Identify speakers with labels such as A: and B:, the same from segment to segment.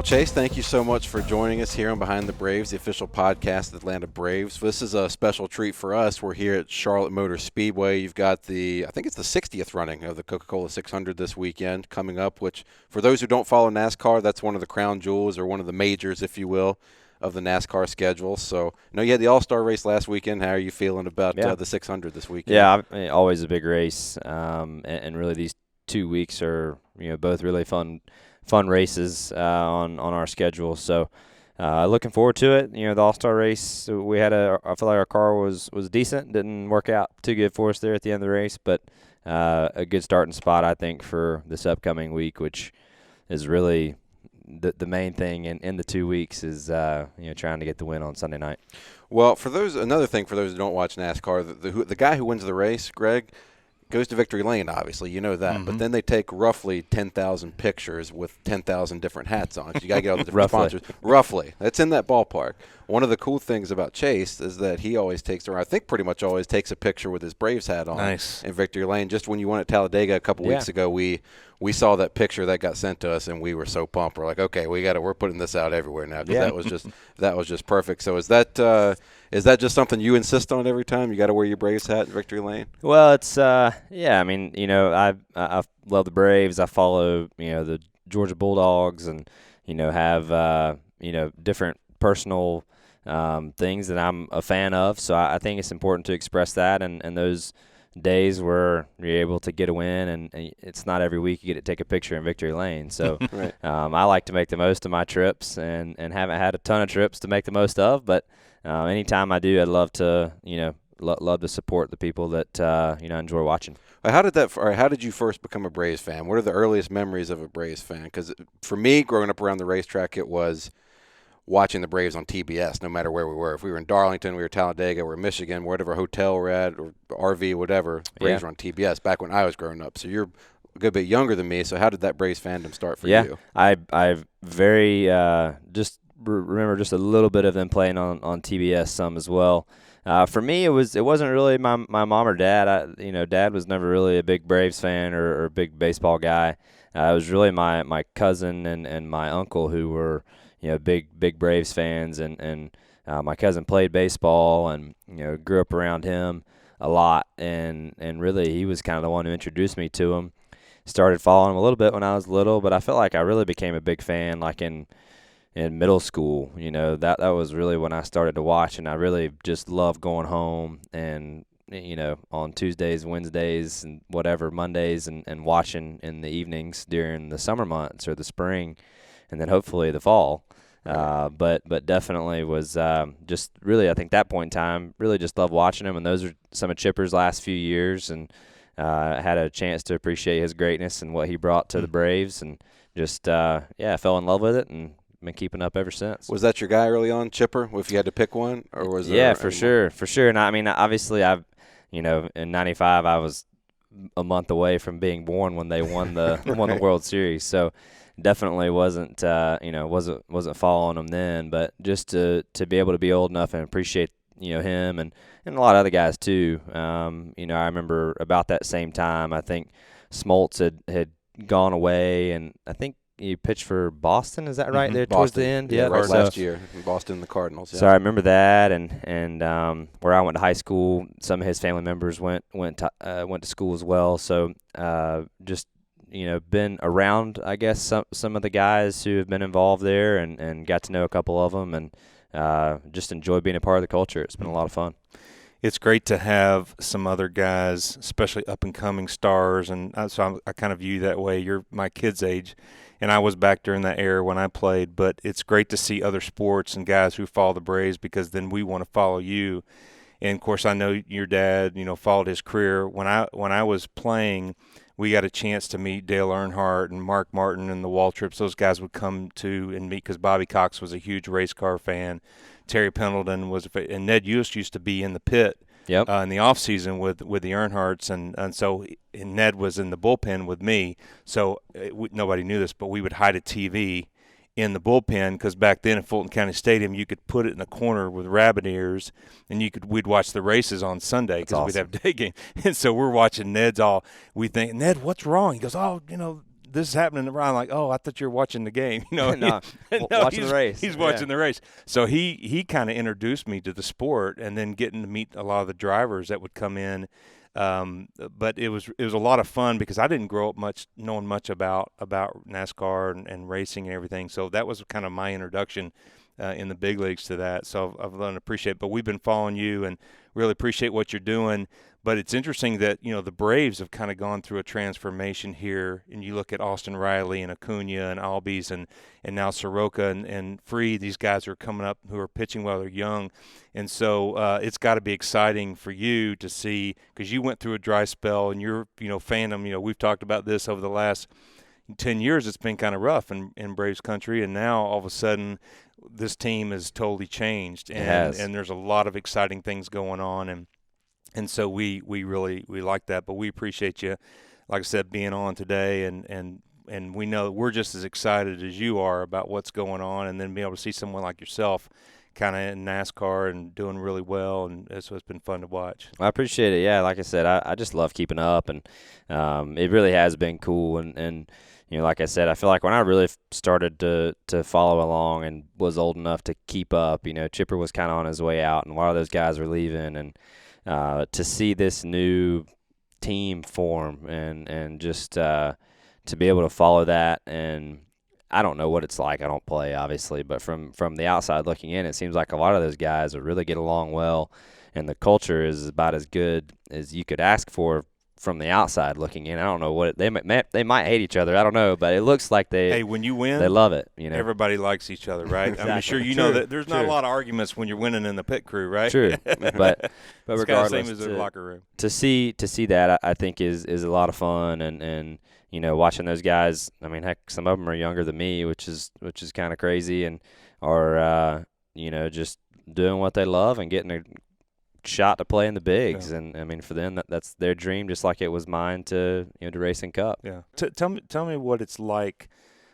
A: Chase, thank you so much for joining us here on Behind the Braves, the official podcast of the Atlanta Braves. This is a special treat for us. We're here at Charlotte Motor Speedway. You've got I think it's the 60th running of the Coca-Cola 600 this weekend coming up, which for those who don't follow NASCAR, that's one of the crown jewels, or one of the majors, if you will, of the NASCAR schedule. So, I know you had the All-Star race last weekend. How are you feeling about the 600 this weekend?
B: Yeah, always a big race, and really these 2 weeks are both really fun races on our schedule. So looking forward to it. The All-Star race, I feel like our car was decent. Didn't work out too good for us there at the end of the race, but a good starting spot, I think, for this upcoming week, which is really the main thing in the 2 weeks is trying to get the win on Sunday night.
A: Well, another thing for those who don't watch NASCAR, the guy who wins the race, Greg, goes to victory lane, obviously. You know that. Mm-hmm. But then they take roughly 10,000 pictures with 10,000 different hats on. So you got to get all the different sponsors. Roughly. That's in that ballpark. One of the cool things about Chase is that he always I think pretty much always takes a picture with his Braves hat on.
C: Nice.
A: In victory lane. Just when you won at Talladega a couple weeks ago, we saw that picture that got sent to us, and we were so pumped. We're like, okay, we're putting this out everywhere now, because that was just perfect. So is that just something you insist on every time? You got to wear your Braves hat in victory lane?
B: Well, it's I love the Braves. I follow the Georgia Bulldogs, and have different personal things that I'm a fan of. So I think it's important to express that, and those days where you're able to get a win, and it's not every week you get to take a picture in victory lane. So
A: right.
B: I like to make the most of my trips, and haven't had a ton of trips to make the most of, but anytime I do, I'd love to love to support the people that enjoy watching.
A: How did you first become a Braves fan? What are the earliest memories of a Braves fan? Because for me, growing up around the racetrack, it was watching the Braves on TBS, no matter where we were. If we were in Darlington, we were Talladega, we were in Michigan, whatever hotel we're at, or RV, whatever, Braves were on TBS back when I was growing up. So you're a good bit younger than me. So how did that Braves fandom start for you?
B: I very just remember just a little bit of them playing on TBS some as well. For me, it wasn't really my mom or dad. Dad was never really a big Braves fan or a big baseball guy. It was really my cousin and my uncle who were big Braves fans, and my cousin played baseball and grew up around him a lot, and really he was kind of the one who introduced me to him. Started following him a little bit when I was little, but I felt like I really became a big fan like in middle school. That was really when I started to watch, and I really just loved going home and on Tuesdays, Wednesdays, and whatever, Mondays, and watching in the evenings during the summer months or the spring, and then hopefully the fall. But definitely was just really, I think that point in time, really just loved watching him. And those are some of Chipper's last few years, and had a chance to appreciate his greatness and what he brought to the Braves, and just fell in love with it and been keeping up ever since.
A: Was that your guy early on, Chipper, if you had to pick one? Or was
B: for sure. And I mean, obviously in 95 I was a month away from being born when they won the World Series. So definitely wasn't following them then, but just to be able to be old enough and appreciate him and a lot of other guys too. I remember about that same time, I think Smoltz had gone away, and I think you pitched for Boston. Is that right?
A: Mm-hmm.
B: There
A: Boston.
B: Towards the end,
A: last year in Boston, the Cardinals. Yeah.
B: So I remember that, and where I went to high school, some of his family members went to school as well. So just been around, I guess, some of the guys who have been involved there, and got to know a couple of them, and just enjoy being a part of the culture. It's been a lot of fun.
C: It's great to have some other guys, especially up-and-coming stars, and so I kind of view you that way. You're my kid's age, and I was back during that era when I played, but it's great to see other sports and guys who follow the Braves, because then we want to follow you. And, of course, I know your dad, followed his career. When I was playing, we got a chance to meet Dale Earnhardt and Mark Martin and the Waltrips. Those guys would come to and meet, because Bobby Cox was a huge race car fan. Terry Pendleton and Ned Yost used to be in the pit in the off season with the Earnhardts, and so Ned was in the bullpen with me. So nobody knew this, but we would hide a TV in the bullpen, because back then at Fulton County Stadium you could put it in a corner with rabbit ears, and we'd watch the races on Sunday, because we'd have day game. And so we're watching Ned's we think, Ned, what's wrong? He goes, this is happening around, like, oh, I thought you were watching the game.
B: No, watching the race.
C: He's watching the race. So he kind of introduced me to the sport, and then getting to meet a lot of the drivers that would come in. But it was a lot of fun because I didn't grow up knowing much about NASCAR and racing and everything. So that was kind of my introduction in the big leagues to that. So I've learned to appreciate it. But we've been following you and really appreciate what you're doing. But it's interesting that, the Braves have kind of gone through a transformation here. And you look at Austin Riley and Acuna and Albies and now Soroka and Freed. These guys are coming up who are pitching while they're young. And so it's got to be exciting for you to see, because you went through a dry spell and you're, fandom. We've talked about this over the last 10 years. It's been kind of rough in Braves country. And now all of a sudden this team has totally changed. And there's a lot of exciting things going on. And so we really like that, but we appreciate you, like I said, being on today, and we know we're just as excited as you are about what's going on, and then being able to see someone like yourself kind of in NASCAR and doing really well, and so it's been fun to watch.
B: I appreciate it. Yeah, like I said, I just love keeping up, and it really has been cool. And like I said, I feel like when I really started to follow along and was old enough to keep up, Chipper was kind of on his way out, and a lot of those guys were leaving, and to see this new team form and just to be able to follow that. And I don't know what it's like. I don't play, obviously, but from the outside looking in, it seems like a lot of those guys will really get along well, and the culture is about as good as you could ask for from the outside looking in. I don't know what they might hate each other. I don't know, but it looks like
C: when you win,
B: they love it.
C: Everybody likes each other, right?
B: Exactly.
C: I'm sure know that there's not a lot of arguments when you're winning in the pit crew, right?
B: True, but
C: it's
B: regardless,
C: kind of the same as the locker room.
B: To see that, I think is a lot of fun, and watching those guys. I mean, heck, some of them are younger than me, which is kind of crazy, and are just doing what they love and getting a shot to play in the bigs. And I mean, for them, that's their dream, just like it was mine to race in Cup.
C: Yeah. Tell me what it's like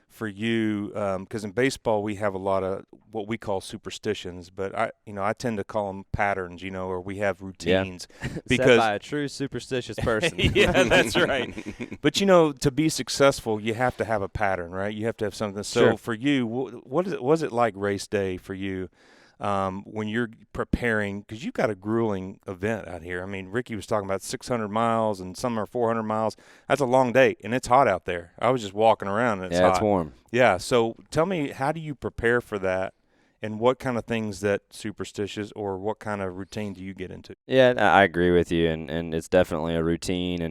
C: for you, because in baseball we have a lot of what we call superstitions, but I tend to call them patterns, or we have routines.
B: Yeah.
C: Because
B: set by a true superstitious person.
C: Yeah, that's right. But to be successful, you have to have a pattern, right? You have to have something. So
B: Sure.
C: For you, what was it like race day for you? When you're preparing, because you've got a grueling event out here. I mean, Ricky was talking about 600 miles and some are 400 miles. That's a long day, and it's hot out there. I was just walking around, and it's hot.
B: It's warm.
C: Yeah, so tell me, how do you prepare for that, and what kind of things that superstitious or what kind of routine do you get into?
B: Yeah, I agree with you, and it's definitely a routine,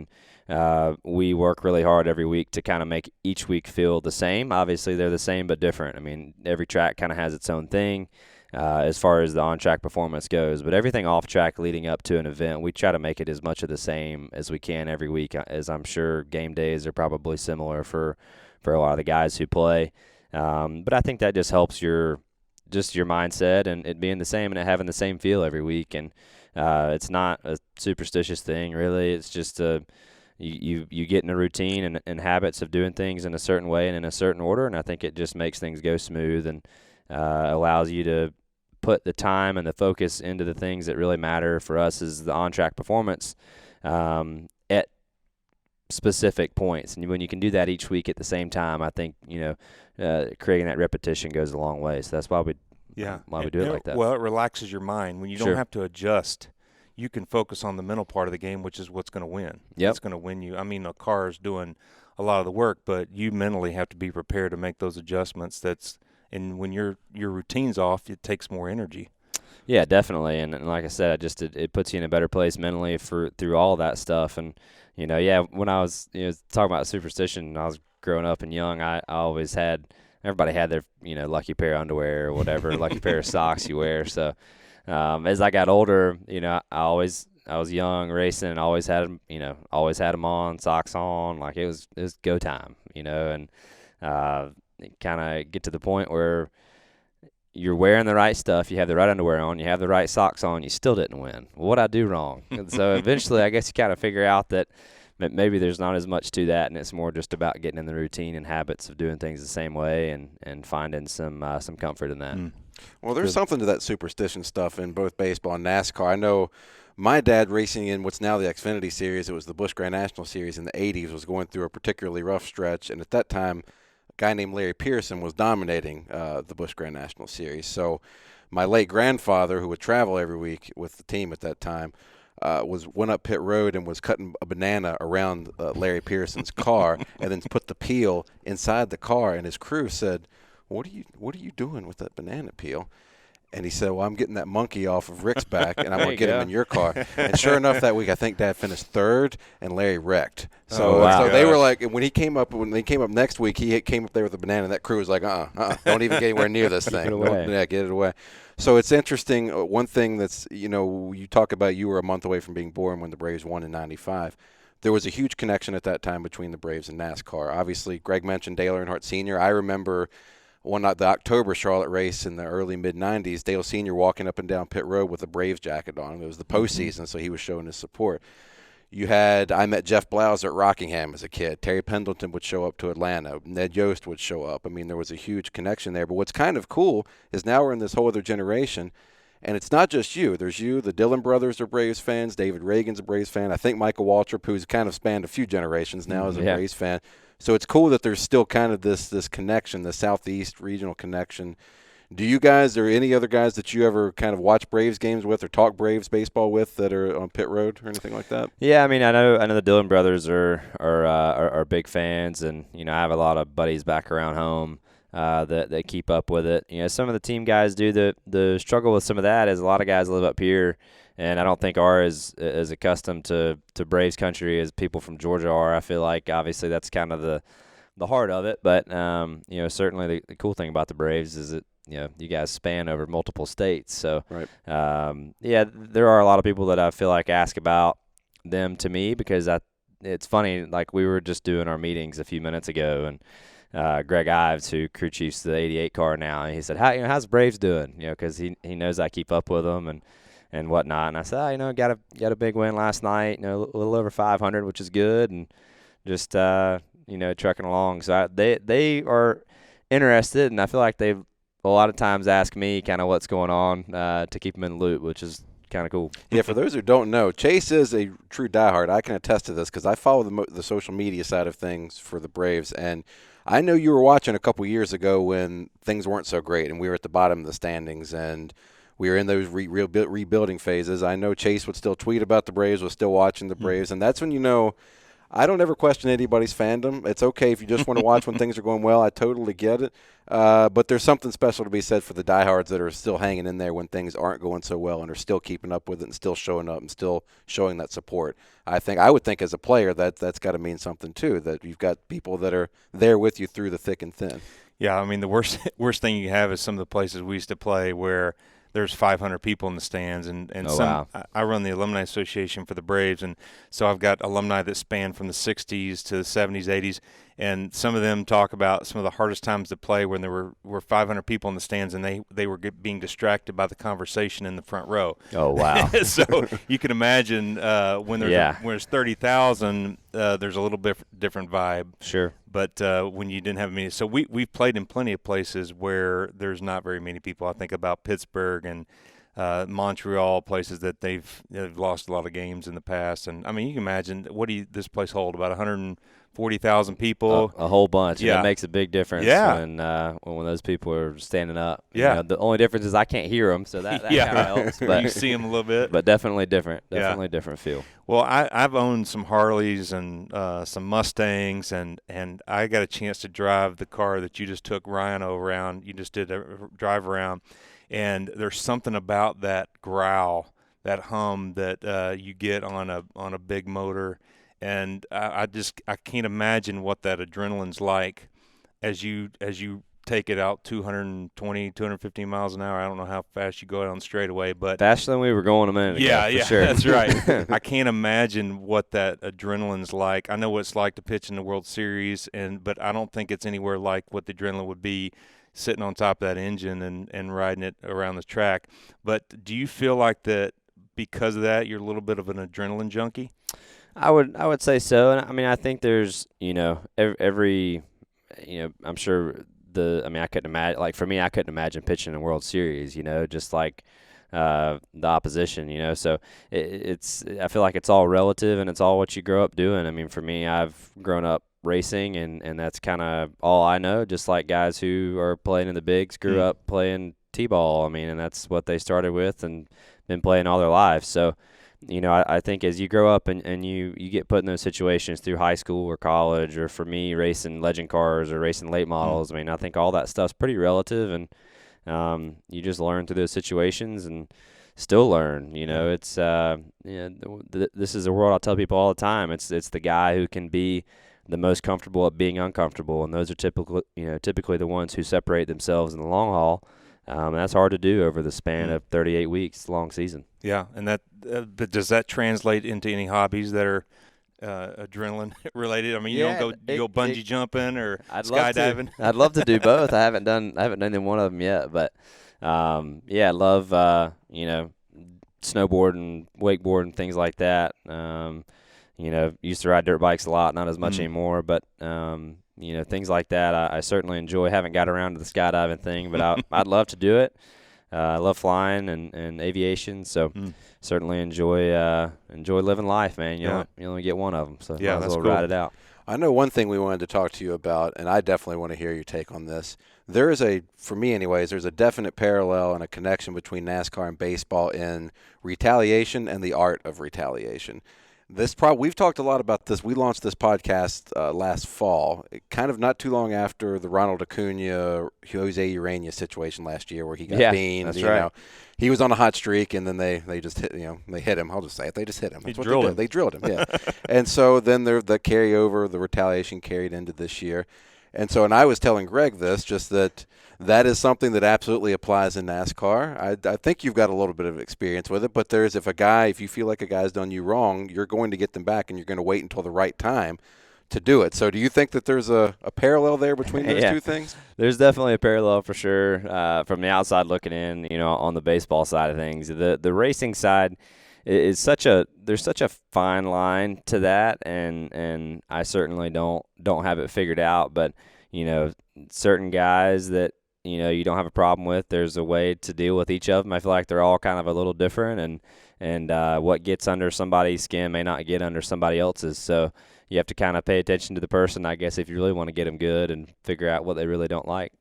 B: and we work really hard every week to kind of make each week feel the same. Obviously, they're the same but different. I mean, every track kind of has its own thing. As far as the on-track performance goes. But everything off-track leading up to an event, we try to make it as much of the same as we can every week, as I'm sure game days are probably similar for a lot of the guys who play. But I think that just helps your mindset and it being the same and it having the same feel every week. And it's not a superstitious thing, really. It's just you get in a routine and habits of doing things in a certain way and in a certain order, and I think it just makes things go smooth and allows you to put the time and the focus into the things that really matter. For us is the on-track performance at specific points. And when you can do that each week at the same time, I think, creating that repetition goes a long way. So that's why we do it like that.
C: Well, it relaxes your mind. When you don't have to adjust, you can focus on the mental part of the game, which is what's going to win.
B: Yep.
C: It's going to win you. I mean, a car is doing a lot of the work, but you mentally have to be prepared to make those adjustments. And when your routine's off, it takes more energy.
B: Yeah, definitely. And like I said, it puts you in a better place mentally through all that stuff. And when I was talking about superstition, when I was growing up and young, I always had everybody had their lucky pair of underwear or whatever, lucky pair of socks you wear. So as I got older, I was young racing and always had them on, socks on, like it was go time, and kind of get to the point where you're wearing the right stuff, you have the right underwear on, you have the right socks on, you still didn't win. What'd I do wrong? And so eventually I guess you kind of figure out that maybe there's not as much to that, and it's more just about getting in the routine and habits of doing things the same way and finding some comfort in that.
A: Well, there's something to that superstition stuff in both baseball and NASCAR. I know my dad racing in what's now the Xfinity Series, it was the Busch Grand National Series in the 80s, was going through a particularly rough stretch. And at that time, a guy named Larry Pearson was dominating the Busch Grand National Series. So my late grandfather, who would travel every week with the team at that time, went up pit road and was cutting a banana around Larry Pearson's car and then put the peel inside the car. And his crew said, what are you doing with that banana peel? And he said, well, I'm getting that monkey off of Rick's back, and I'm going to get him in your car. And sure enough, that week, I think Dad finished third, and Larry wrecked. So, so they were like, when they came up next week, he came up there with a banana, and that crew was like, don't even get anywhere near this thing. Get it away. So it's interesting. One thing that's, you talk about you were a month away from being born when the Braves won in '95. There was a huge connection at that time between the Braves and NASCAR. Obviously, Greg mentioned Dale Earnhardt Sr. I remember the October Charlotte race in the early mid-'90s, Dale Sr. walking up and down pit road with a Braves jacket on. It was the postseason, so he was showing his support. I met Jeff Blauser at Rockingham as a kid. Terry Pendleton would show up to Atlanta. Ned Yost would show up. I mean, there was a huge connection there. But what's kind of cool is now we're in this whole other generation, and it's not just you. There's you. The Dillon brothers are Braves fans. David Reagan's a Braves fan. I think Michael Waltrip, who's kind of spanned a few generations now, is a Braves fan. So it's cool that there's still kind of this connection, the Southeast regional connection. Do you guys or any other guys that you ever kind of watch Braves games with or talk Braves baseball with that are on pit road or anything like that?
B: Yeah, I mean, I know the Dillon brothers are big fans, and I have a lot of buddies back around home that keep up with it. Some of the team guys do. The struggle with some of that is a lot of guys live up here, and I don't think are as accustomed to Braves country as people from Georgia are. I feel like obviously that's kind of the heart of it, but certainly the cool thing about the Braves is that you guys span over multiple states. So
A: right.
B: There are a lot of people that I feel like ask about them to me because it's funny. Like we were just doing our meetings a few minutes ago, and Greg Ives, who crew chiefs the '88 car now, and he said, how's the Braves doing? Because he knows I keep up with them and whatnot. And I said, got a big win last night, a little over 500, which is good, and just trucking along. So they are interested, and I feel like they've a lot of times ask me kind of what's going on to keep them in the loop, which is kind of cool.
A: Yeah, for those who don't know, Chase is a true diehard. I can attest to this because I follow the social media side of things for the Braves, and I know you were watching a couple years ago when things weren't so great, and we were at the bottom of the standings, and we were in those rebuilding phases. I know Chase would still tweet about the Braves, was still watching the Braves, and that's when I don't ever question anybody's fandom. It's okay if you just want to watch when things are going well. I totally get it. But there's something special to be said for the diehards that are still hanging in there when things aren't going so well and are still keeping up with it and still showing up and still showing that support. I would think as a player that's got to mean something too, that you've got people that are there with you through the thick and thin.
C: Yeah, I mean the worst thing you have is some of the places we used to play where there's 500 people in the stands, and
B: wow.
C: I run the Alumni Association for the Braves, and so I've got alumni that span from the 60s to the 70s, 80s, and some of them talk about some of the hardest times to play when there were 500 people in the stands, and they were being distracted by the conversation in the front row.
B: Oh, wow.
C: So you can imagine when there's 30,000, there's a little bit different vibe.
B: Sure.
C: But when you didn't have many, so we've played in plenty of places where there's not very many people. I think about Pittsburgh and Montreal, places that they've lost a lot of games in the past. And I mean, you can imagine this place hold about 140,000 people,
B: a whole bunch.
C: Yeah,
B: and it makes a big difference.
C: Yeah.
B: when those people are standing up.
C: Yeah,
B: the only difference is I can't hear them, so that kind of helps. But
C: you see them a little bit,
B: but definitely different. Definitely different feel.
C: Well, I've owned some Harleys and some Mustangs, and I got a chance to drive the car that you just took Rhino around. You just did a drive around, and there's something about that growl, that hum that you get on a big motor, and I can't imagine what that adrenaline's like as you take it out 220, 215 miles an hour. I don't know how fast you go down the straightaway, but
B: faster than we were going a minute ago.
C: Yeah,
B: for sure.
C: That's right. I can't imagine what that adrenaline's like. I know what it's like to pitch in the World Series, but I don't think it's anywhere like what the adrenaline would be sitting on top of that engine and riding it around the track. But do you feel like that because of that you're a little bit of an adrenaline junkie?
B: I would say so. And I mean, I think there's every I'm sure. I couldn't imagine. Like for me, I couldn't imagine pitching in a World Series. Just like the opposition, So I feel like it's all relative, and it's all what you grow up doing. I mean, for me, I've grown up racing, and that's kind of all I know, just like guys who are playing in the bigs grew up playing T-ball. I mean, and that's what they started with and been playing all their lives. So, I think as you grow up and you get put in those situations through high school or college, or for me, racing legend cars or racing late models, I mean, I think all that stuff's pretty relative, and you just learn through those situations and still learn. It's this is a world I tell people all the time. It's the guy who can be the most comfortable at being uncomfortable, and those are typically the ones who separate themselves in the long haul. And that's hard to do over the span of 38 weeks, long season.
C: Yeah, and that but does that translate into any hobbies that are adrenaline related? I mean, you don't go bungee jumping or skydiving.
B: I'd love to do both. I haven't done any one of them yet, but I love snowboarding, wakeboarding, things like that. Used to ride dirt bikes a lot, not as much anymore, but things like that I certainly enjoy. Haven't got around to the skydiving thing, but I'd love to do it. I love flying and aviation, so certainly enjoy living life, man. You only get one of them, so might as well ride it out.
A: I know one thing we wanted to talk to you about, and I definitely want to hear your take on this. There is for me anyways, there's a definite parallel and a connection between NASCAR and baseball in retaliation and the art of retaliation. We've talked a lot about this. We launched this podcast last fall, kind of not too long after the Ronald Acuna, Jose Urena situation last year, where he got beaned.
B: That's right.
A: He was on a hot streak, and then they just hit. They hit him. I'll just say it. They just hit him.
C: They drilled him.
A: They drilled him. Yeah. And so then the carryover, the retaliation carried into this year. And I was telling Greg this, just that is something that absolutely applies in NASCAR. I think you've got a little bit of experience with it, but if you feel like a guy's done you wrong, you're going to get them back, and you're going to wait until the right time to do it. So do you think that there's a parallel there between those two things?
B: There's definitely a parallel for sure. From the outside looking in, on the baseball side of things, the racing side is there's such a fine line to that, and I certainly don't have it figured out, but certain guys that you don't have a problem with, there's a way to deal with each of them. I feel like they're all kind of a little different, and what gets under somebody's skin may not get under somebody else's. So you have to kind of pay attention to the person, I guess, if you really want to get them good and figure out what they really don't like.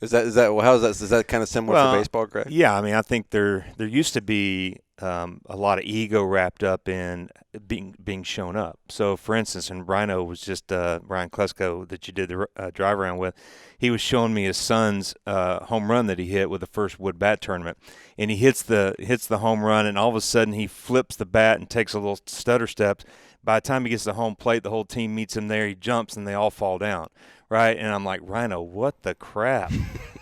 A: Is that kind of similar for baseball, Greg?
C: Yeah, I mean, I think there used to be a lot of ego wrapped up in being shown up. So, for instance, and Rhino was just Ryan Klesko that you did the drive around with. He was showing me his son's home run that he hit with the first wood bat tournament, and he hits the home run, and all of a sudden he flips the bat and takes a little stutter steps. By the time he gets to home plate, the whole team meets him there. He jumps, and they all fall down. Right, and I'm like, Rhino, what the crap?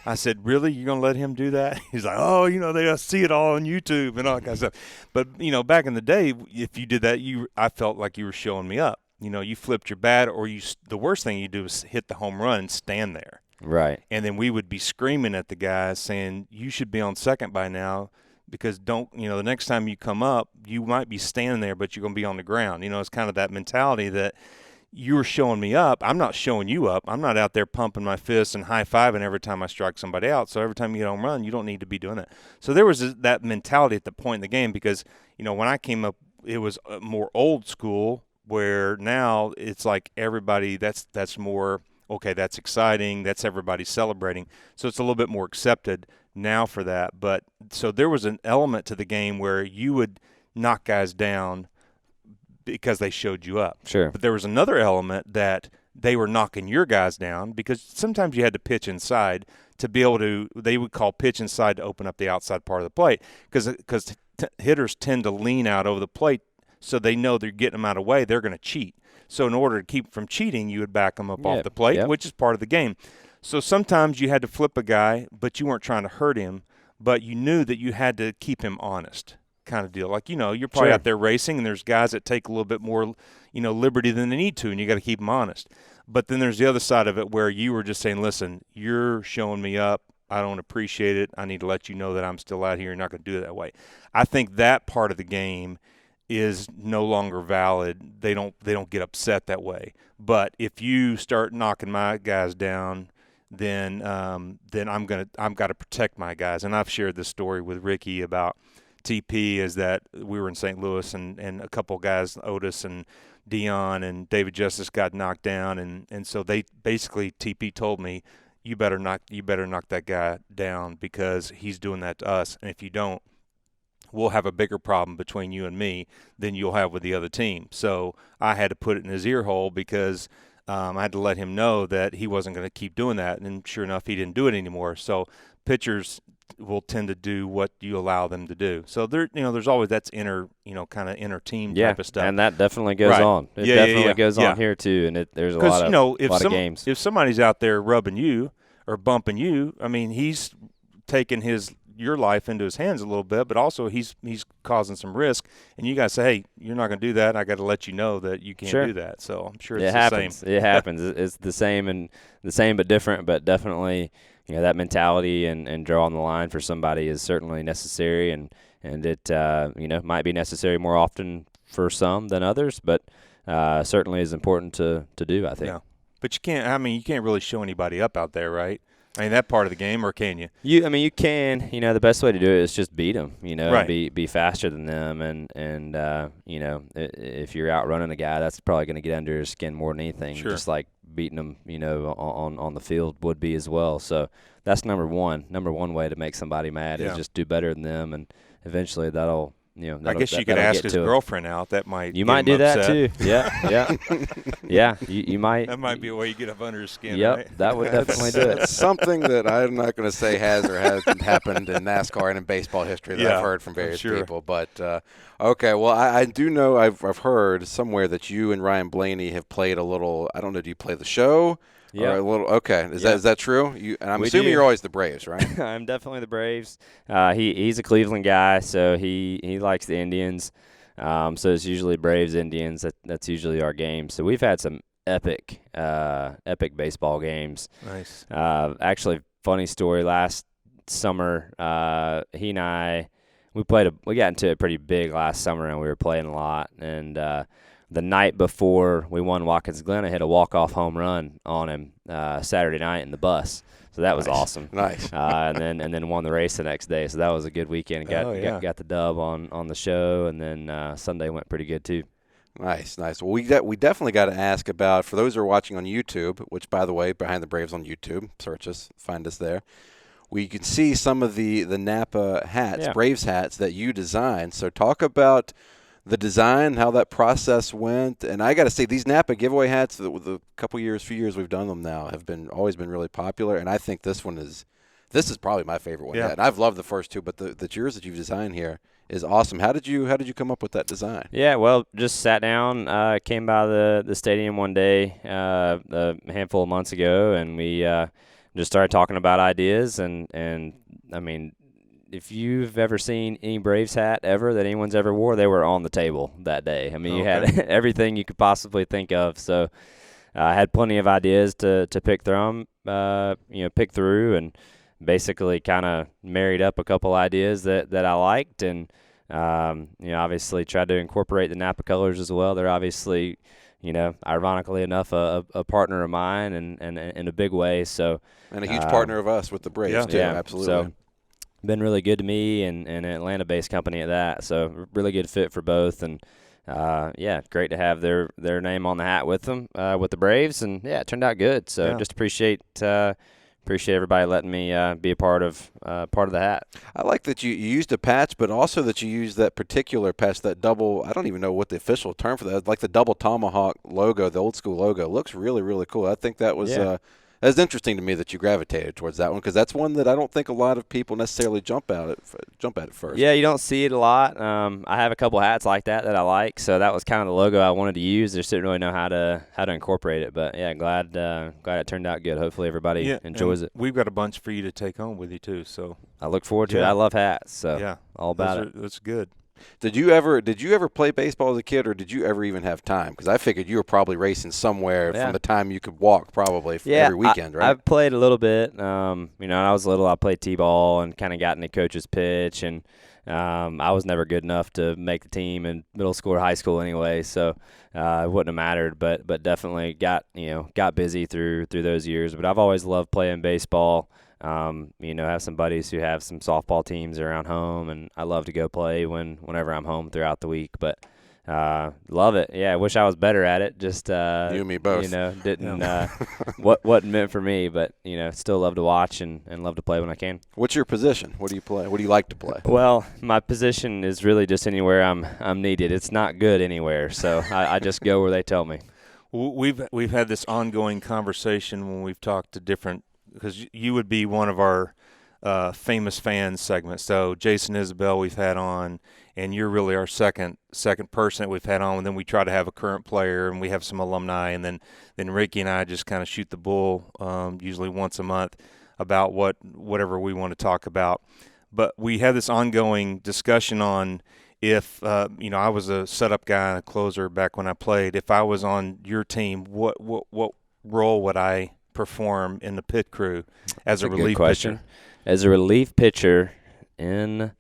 C: I said, really? You're going to let him do that? He's like, oh, they see it all on YouTube and all that kind of stuff. But, back in the day, if you did that, I felt like you were showing me up. You flipped your bat, or the worst thing you do is hit the home run and stand there.
B: Right.
C: And then we would be screaming at the guys saying, you should be on second by now, because the next time you come up, you might be standing there, but you're going to be on the ground. It's kind of that mentality that you were showing me up. I'm not showing you up. I'm not out there pumping my fists and high-fiving every time I strike somebody out. So every time you get home run, you don't need to be doing that. So there was that mentality at the point in the game, because, when I came up, it was more old school, where now it's like everybody, that's more, okay, that's exciting. That's everybody celebrating. So it's a little bit more accepted now for that. But so there was an element to the game where you would knock guys down because they showed you up.
B: Sure.
C: But there was another element that they were knocking your guys down, because sometimes you had to pitch inside to be able to – they would call pitch inside to open up the outside part of the plate, because hitters tend to lean out over the plate, so they know they're getting them out of the way. They're going to cheat. So in order to keep from cheating, you would back them up off the plate, which is part of the game. So sometimes you had to flip a guy, but you weren't trying to hurt him, but you knew that you had to keep him honest. Kind of deal. Like, you're probably out there racing, and there's guys that take a little bit more, liberty than they need to, and you got to keep them honest. But then there's the other side of it, where you were just saying, listen, you're showing me up. I don't appreciate it. I need to let you know that I'm still out here. You're not going to do it that way. I think that part of the game is no longer valid. They don't get upset that way. But if you start knocking my guys down, then I've got to protect my guys. And I've shared this story with Ricky about TP, is that we were in St. Louis and a couple guys, Otis and Dion and David Justice, got knocked down, and so they basically, TP told me, you better knock that guy down because he's doing that to us, and if you don't, we'll have a bigger problem between you and me than you'll have with the other team. So I had to put it in his ear hole because I had to let him know that he wasn't going to keep doing that, and sure enough, he didn't do it anymore. So pitchers will tend to do what you allow them to do. So there's always that's inner team type of stuff.
B: And that definitely goes on. It definitely goes on here too, and there's a lot of games.
C: If somebody's out there rubbing you or bumping you, I mean, he's taking your life into his hands a little bit, but also he's causing some risk, and you got to say, hey, you're not going to do that. I got to let you know that you can't do that. So I'm sure it's the same.
B: It happens. It's the same but different, but definitely, that mentality and drawing the line for somebody is certainly necessary, and it might be necessary more often for some than others, but certainly is important to do, I think. Yeah.
C: But you can't really show anybody up out there, right? I mean, that part of the game, or can you?
B: You can. The best way to do it is just beat them.
C: Right.
B: Be faster than them, and if you're outrunning a guy, that's probably going to get under his skin more than anything.
C: Sure.
B: Just like beating them, on the field would be as well. So that's number one. Number one way to make somebody mad is just do better than them, and eventually that'll.
C: I guess you could ask his girlfriend out. That might
B: you might do
C: upset.
B: that too. Yeah. You might.
C: That might be a way you get up under his skin.
B: Yep,
C: right?
B: that would definitely do it.
A: It's something that I'm not going to say has or hasn't happened in NASCAR and in baseball history that I've heard from various people. But okay, well, I do know I've heard somewhere that you and Ryan Blaney have played a little. I don't know. Do you play the show? Yeah. Okay. Is that true? I'm assuming you're always the Braves, right?
B: I'm definitely the Braves. He's a Cleveland guy, so he likes the Indians. So it's usually Braves, Indians. That's usually our game. So we've had some epic baseball games.
C: Nice.
B: Actually, funny story. Last summer, he and I we got into it pretty big last summer, and we were playing a lot. And the night before we won Watkins Glen, I hit a walk-off home run on him Saturday night in the bus. So that was awesome.
A: Nice.
B: And then won the race the next day. So that was a good weekend. Got the dub on the show, and then Sunday went pretty good too.
A: Nice. Well, we definitely got to ask about, for those who are watching on YouTube, which, by the way, Behind the Braves on YouTube, search us, find us there. You can see some of the Napa hats, Braves hats that you designed. So talk about the design, how that process went. And I got to say, these Napa giveaway hats, few years we've done them now, have always been really popular. And I think this is probably my favorite one yet. And I've loved the first two, but the yours that you've designed here is awesome. How did you come up with that design?
B: Yeah, well, just sat down, came by the stadium one day a handful of months ago, and we just started talking about ideas. And I mean, if you've ever seen any Braves hat ever that anyone's ever wore, they were on the table that day. I mean, you had everything you could possibly think of. So I had plenty of ideas to pick through, and basically kind of married up a couple ideas that I liked, and obviously tried to incorporate the Napa colors as well. They're obviously, ironically enough, a partner of mine, and in a big way. So
A: and a huge partner of us with the Braves too.
B: Yeah,
A: absolutely.
B: So been really good to me, and an Atlanta-based company at that. So really good fit for both, and great to have their name on the hat with them with the Braves, and it turned out good. So just appreciate everybody letting me be a part of the hat.
A: I like that you used a patch, but also that you used that particular patch, that double. I don't even know what the official term for that. Like the double tomahawk logo, the old school logo, looks really, really cool. I think that was. It's interesting to me that you gravitated towards that one, because that's one that I don't think a lot of people necessarily jump at it first.
B: Yeah, you don't see it a lot. I have a couple hats like that I like, so that was kind of the logo I wanted to use. Just didn't really know how to incorporate it, but glad it turned out good. Hopefully everybody enjoys it.
C: We've got a bunch for you to take home with you too, so
B: I look forward to it. I love hats, so all about it.
C: That's good.
A: Did you ever play baseball as a kid, or did you ever even have time? Because I figured you were probably racing somewhere from the time you could walk, probably every weekend, right?
B: I've played a little bit. When I was little, I played t-ball and kind of got into coach's pitch, and I was never good enough to make the team in middle school or high school anyway, so it wouldn't have mattered. But definitely got busy through those years. But I've always loved playing baseball. Have some buddies who have some softball teams around home, and I love to go play whenever I'm home throughout the week. But love it. Yeah, I wish I was better at it. Just you
A: and me both.
B: Didn't wasn't meant for me. But still love to watch and love to play when I can.
A: What's your position? What do you play? What do you like to play?
B: Well, my position is really just anywhere I'm needed. It's not good anywhere, so I just go where they tell me.
C: We've had this ongoing conversation when we've talked to different, because you would be one of our famous fans segments. So Jason Isabel we've had on, and you're really our second person that we've had on. And then we try to have a current player, and we have some alumni, and then Ricky and I just kind of shoot the bull, usually once a month, about whatever we want to talk about. But we had this ongoing discussion on if I was a setup guy and a closer back when I played. If I was on your team, what role would I perform in the pit crew as a relief pitcher?
B: As a relief pitcher on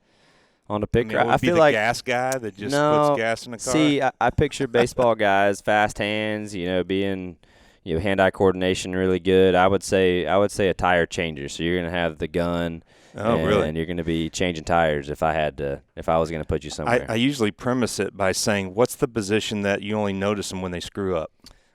B: the pit crew, I feel like
C: gas guy that just puts gas in the car.
B: See, I picture baseball guys, fast hands, being hand-eye coordination really good. I would say a tire changer. So you're going to have the gun.
C: Really?
B: And you're going to be changing tires if I was going to put you somewhere.
C: I usually premise it by saying, what's the position that you only notice them when they screw up?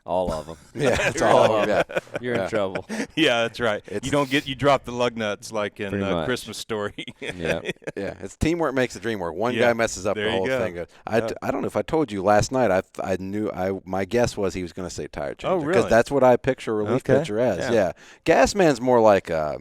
B: All of them.
A: Yeah, it's all of them. Yeah.
B: You're in trouble.
C: Yeah, that's right. You drop the lug nuts like in Christmas Story.
B: Yeah.
A: Yeah, it's teamwork makes the dream work. One guy messes up, the whole thing. I don't know if I told you last night. I knew my guess was he was going to say tire changer.
C: Oh, really?
A: Because that's what I picture a relief pitcher as. Yeah. Gas man's more like a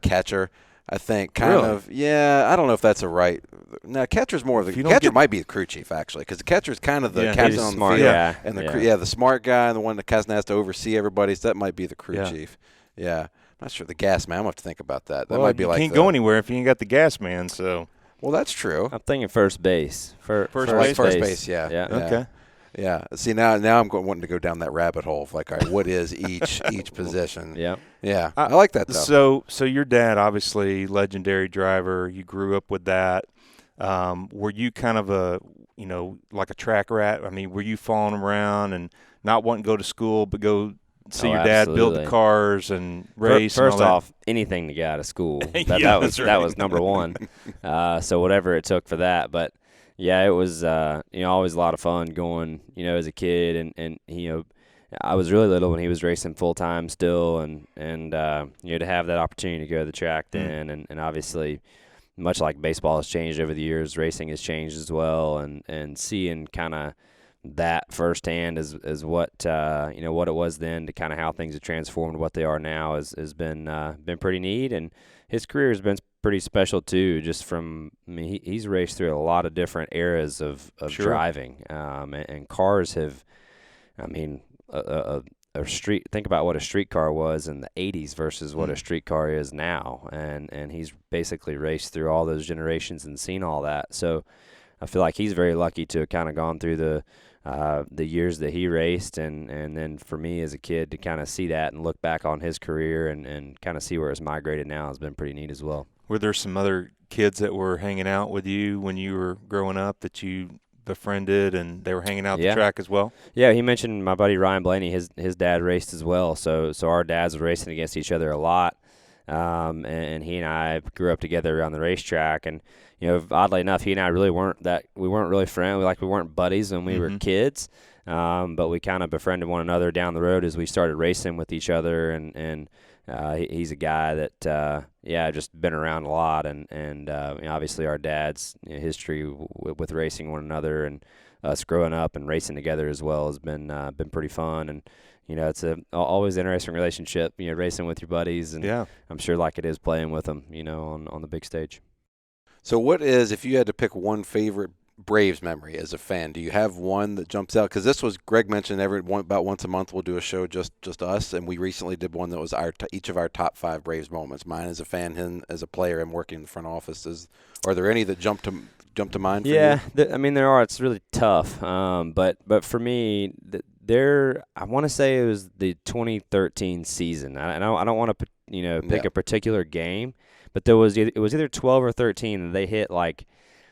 A: catcher. I think kind of. Yeah, I don't know if that's a right. No, catcher's more of the catcher might be the crew chief actually, because the catcher's kind of the captain on the field, and the smart guy and the one that has to oversee everybody. So that might be the crew chief. Yeah, I'm not sure the gas man. I'm gonna have to think about that. That might be like
C: you can't go anywhere if you ain't got the gas man. So
A: that's true.
B: I'm thinking first base. First base.
A: Yeah.
C: Okay.
A: Yeah. See, now I'm wanting to go down that rabbit hole of like, all right, what is each position?
B: Yeah.
A: Yeah. I like that though.
C: So your dad, obviously legendary driver. You grew up with that. Were you kind of like a track rat? I mean, were you following around and not wanting to go to school, but go see your dad build the cars and race?
B: First off, anything to get out of school. That was number one. So whatever it took for that, but. Yeah, it was always a lot of fun going, as a kid, and I was really little when he was racing full time still, and to have that opportunity to go to the track then, and obviously, much like baseball has changed over the years, racing has changed as well, and seeing kind of that firsthand as what what it was then to kind of how things have transformed, what they are now has been pretty neat, and his career has been pretty special too. Just from, he's raced through a lot of different eras of driving, and cars have, a street. Think about what a street car was in the '80s versus what a street car is now, and he's basically raced through all those generations and seen all that. So I feel like he's very lucky to have kind of gone through the years that he raced, and then for me as a kid to kind of see that and look back on his career and kind of see where it's migrated now has been pretty neat as well.
C: Were there some other kids that were hanging out with you when you were growing up that you befriended and they were hanging out the track as well?
B: Yeah, he mentioned my buddy Ryan Blaney. His dad raced as well, so our dads were racing against each other a lot, and he and I grew up together on the racetrack. And oddly enough, he and I we weren't really friends. We weren't buddies when we were kids, but we kind of befriended one another down the road as we started racing with each other. And he's a guy that just been around a lot, and obviously our dad's history with racing one another and us growing up and racing together as well has been pretty fun. And it's always an interesting relationship, racing with your buddies, and I'm sure like it is playing with them, on the big stage.
A: So what is, if you had to pick one favorite Braves memory as a fan, do you have one that jumps out? Because this was, Greg mentioned about once a month we'll do a show just us, and we recently did one that was each of our top 5 Braves moments. Mine as a fan, him as a player, and working in the front office. Are there any that jump to mind for you?
B: Yeah, there are. It's really tough. But for me, I want to say it was the 2013 season. I don't want to pick a particular game, But it was either 12 or 13 that they hit like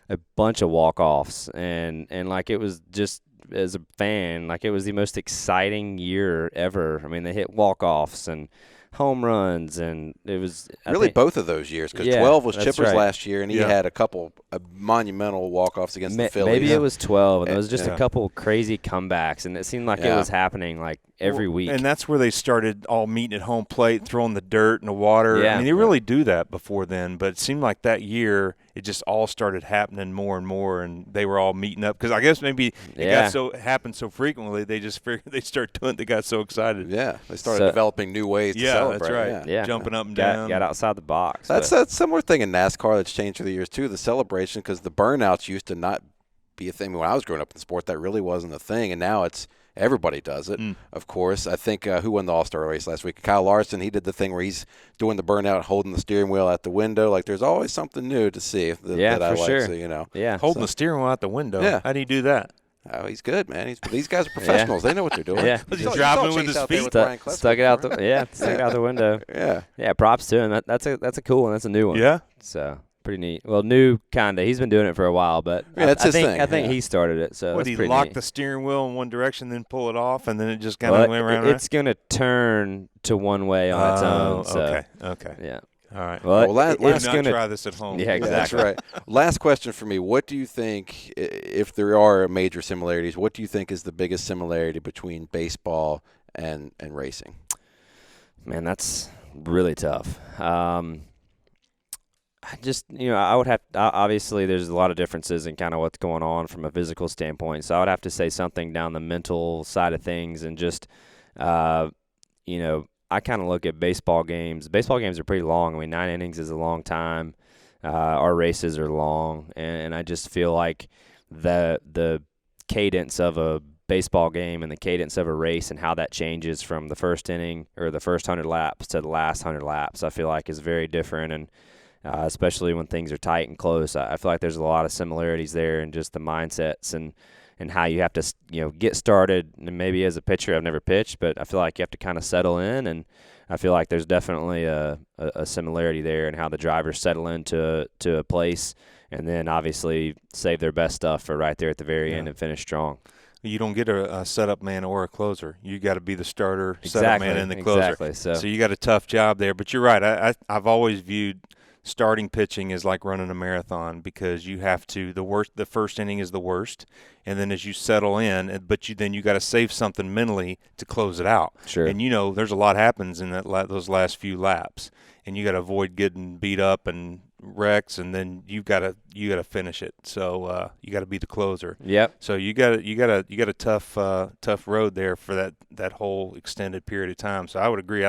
B: a bunch of walk-offs, and like it was just, as a fan, like it was the most exciting year ever. I mean, they hit walk-offs and home runs, and it was
A: really both of those years, because 12 was Chipper's last year, and he had a couple of monumental walk-offs against the Phillies.
B: Maybe it was 12, and it was just a couple crazy comebacks, and it seemed like it was happening like every week.
C: And that's where they started all meeting at home plate, throwing the dirt and the water.
B: Yeah.
C: I mean, they really do that before then, but it seemed like that year it just all started happening more and more, and they were all meeting up. Because I guess maybe it happened so frequently, they just figured they started doing it. They got so excited.
A: Yeah, they started developing new ways to celebrate.
C: That's right.
B: Yeah,
C: jumping up and down.
B: Got outside the box.
A: That's a similar thing in NASCAR that's changed through the years too. The celebration, because the burnouts used to not be a thing. When I was growing up in the sport, that really wasn't a thing, and now it's everybody does it. Of course, I think who won the All-Star race last week? Kyle Larson. He did the thing where he's doing the burnout, holding the steering wheel out the window. Like, there's always something new to see that I like.
B: Sure.
A: So, you know,
C: holding the steering wheel out the window.
A: Yeah.
C: How do you do that?
A: Oh, he's good, man. These guys are professionals. They know what they're doing.
B: Yeah.
C: He's driving with his feet.
B: Stuck it out the window. Yeah. Props to him. That's a cool one. That's a new one.
C: Yeah.
B: So pretty neat. Well, new kinda. He's been doing it for a while, but
A: that's his thing.
B: I think he started it. So
C: what,
B: that's
C: he lock
B: neat.
C: the steering wheel in one direction, then pull it off, and then it just kind of went around.
B: It's gonna turn to one way on its own. So.
C: Okay.
B: Yeah.
C: All right.
A: Well,
C: it's going to try this at home.
B: Yeah, exactly.
A: That's right. Last question for me. What do you think, if there are major similarities, what do you think is the biggest similarity between baseball and racing?
B: Man, that's really tough. I would have obviously there's a lot of differences in kind of what's going on from a physical standpoint. So I would have to say something down the mental side of things, and just, I kind of look at baseball games. Baseball games are pretty long. I mean, 9 innings is a long time. Our races are long, and I just feel like the cadence of a baseball game and the cadence of a race and how that changes from the first inning or the first 100 laps to the last 100 laps, I feel like is very different, and especially when things are tight and close. I feel like there's a lot of similarities there in just the mindsets and how you have to, get started. And maybe as a pitcher, I've never pitched, but I feel like you have to kind of settle in, and I feel like there's definitely a similarity there in how the drivers settle into a place, and then obviously save their best stuff for right there at the very end and finish strong.
C: You don't get a setup man or a closer. You got to be the starter, setup man, and the closer.
B: Exactly.
C: So you got a tough job there. But you're right. I've always viewed starting pitching is like running a marathon, because you have to the first inning is the worst, and then as you settle in, but then you got to save something mentally to close it out.
B: Sure.
C: And there's a lot happens in those last few laps, and you got to avoid getting beat up and wrecks, and then you got to finish it. So you got to be the closer.
B: Yep.
C: So you got a tough road there for that whole extended period of time. So I would agree.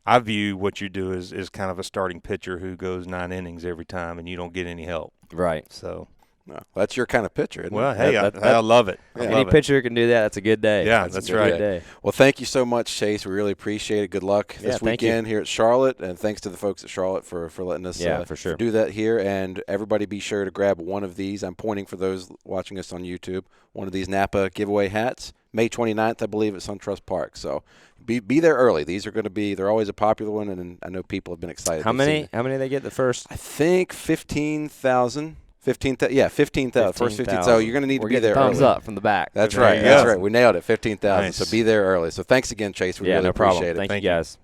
C: I view what you do as kind of a starting pitcher who goes 9 innings every time, and you don't get any help.
B: Right.
C: So,
A: well, that's your kind of pitcher, isn't
C: well,
A: it?
C: hey, I love it.
A: Yeah.
B: Any pitcher can do that. That's a good day.
C: Yeah, that's right.
B: Good day.
A: Well, thank you so much, Chase. We really appreciate it. Good luck this weekend here at Charlotte, and thanks to the folks at Charlotte for letting us
B: for sure.
A: do that here. And everybody be sure to grab one of these. I'm pointing for those watching us on YouTube, one of these Napa giveaway hats. May 29th, I believe, at SunTrust Park. So be there early. These are going to be – they're always a popular one, and I know people have been excited.
B: How many they get the first?
A: I think 15,000. 15,000. Yeah, 15,000. First 15,000. So you're going to need to be there
B: thumbs
A: early.
B: up from the back.
A: That's right. That's right. We nailed it. 15,000.
C: Nice.
A: So be there early. So thanks again, Chase. We really
B: no problem.
A: appreciate it.
B: Thank you, guys.